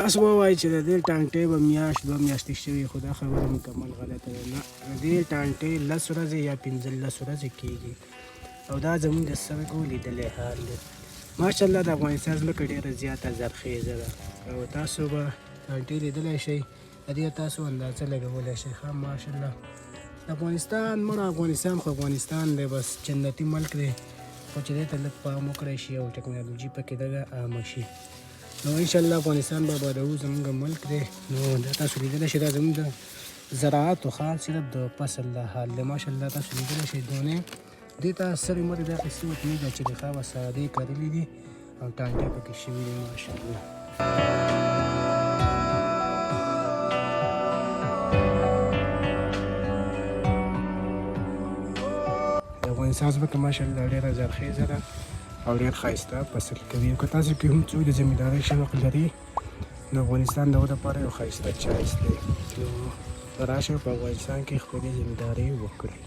تاسو ووایئ چې د دې ټانټې به میاشت 2 میاشتې شوي خو دا خبره مکمل غلطه ده. نه، د دې ټانټې 10 ورځې یا 15 ورځې کېږي او دا زموږ د سترګو لیدلی حال دی. ماشاءالله د افغانستان ځمکه ډېره زیاته زرخیزه ده او تاسو به ټانټې لیدلی شئ، د دې تاسو اندازه لګولی شئ. ښه ماشاءالله د افغانستان مړه افغانستان خو افغانستان دی، بس جنتي ملک دی، خو چې دې ته لږ پام وکړی شي او ټکنالوژي پکې لږه عامه شي نو انشاءالله افغانستان به آبادوو. زموږ ملک دی نو دا تاسو لیدلی شئ، دا زموږ د زراعتو خاص صرف د فصل دا حال دی. ماشاءالله تاسو لیدلی شئ دونې دې ته سرې مټې دا اخیستې وه چې دا چې ښه وسادې کرلي دي او ټانټې پکې شوي دي ماشاءالله. د افغانستان ځمکه ماشاءالله ډېره زرخیزه ده او ډېر ښایسته فصل کوي. که تاسو کې هم څوک د زمیندارۍ شوق لري د افغانستان د هغو دپاره یو ښایسته چایس دی، نو راشئ په افغانستان کې خپلې زمیندارۍ وکړئ.